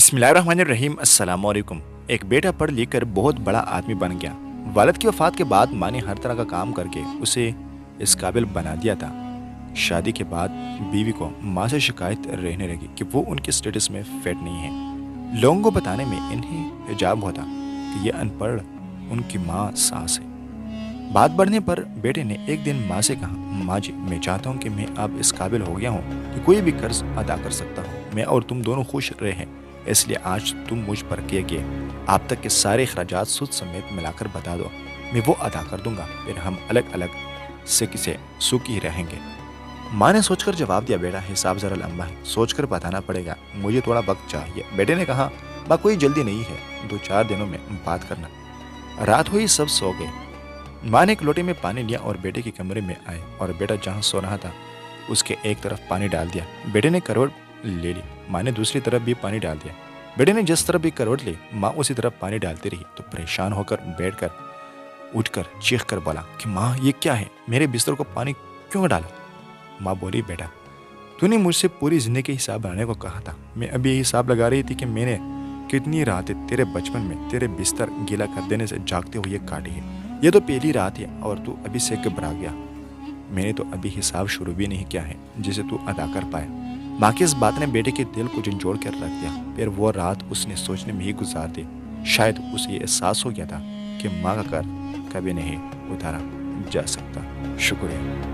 बिस्मिल्लाहिर्रहमानिर्रहीम। अस्सलाम वालेकुम। एक बेटा पढ़ लिख कर बहुत बड़ा आदमी बन गया। वालिद की वफ़ात के बाद माँ ने हर तरह का काम करके उसे इस काबिल बना दिया था। शादी के बाद बीवी को माँ से शिकायत रहने लगी कि वो उनके स्टेटस में फिट नहीं है। लोगों को बताने में इन्हें हिजाब होता कि ये अनपढ़ उनकी माँ सास है। बात बढ़ने पर बेटे ने एक दिन माँ से कहा, माँ जी, मैं चाहता हूँ कि मैं अब इस काबिल हो गया हूँ कि कोई भी कर्ज अदा कर सकता हूँ। मैं और तुम दोनों खुश रहें, इसलिए आज तुम मुझ पर किए गए आप तक के सारे अखराजात सूद समेत मिलाकर बता दो, मैं वो अदा कर दूंगा। फिर हम अलग अलग से किसे सुखी रहेंगे। माँ ने सोचकर जवाब दिया, बेटा हिसाब जरा लंबा है, सोचकर बताना पड़ेगा, मुझे थोड़ा वक्त चाहिए। बेटे ने कहा, माँ कोई जल्दी नहीं है, 2-4 दिनों में बात करना। रात हुई, सब सो गए। माँ ने एक लोटे में पानी लिया और बेटे के कमरे में आए और बेटा जहाँ सो रहा था उसके एक तरफ पानी डाल दिया। बेटे ने करवट ले ली, माँ ने दूसरी तरफ भी पानी डाल दिया। बेटे ने जिस तरफ भी करवट ली, माँ उसी तरफ पानी डालती रही। तो परेशान होकर बैठकर उठकर चीख कर बोला कि माँ ये क्या है, मेरे बिस्तर को पानी क्यों डाला? माँ बोली, बेटा तूने मुझसे पूरी जिंदगी के हिसाब बनाने को कहा था। मैं अभी ये हिसाब लगा रही थी कि मैंने कितनी रातें तेरे बचपन में तेरे बिस्तर गीला कर देने से जागते हुए काटी है। ये तो पहली रात है और तू अभी से घबरा गया। मैंने तो अभी हिसाब शुरू भी नहीं किया है जिसे तू अदा कर पाए। माँ की इस बात ने बेटे के दिल को झंझोड़ कर रख दिया। फिर वो रात उसने सोचने में ही गुजार दी। शायद उसे ये एहसास हो गया था कि माँ का कर्ज कभी नहीं उतारा जा सकता। शुक्रिया।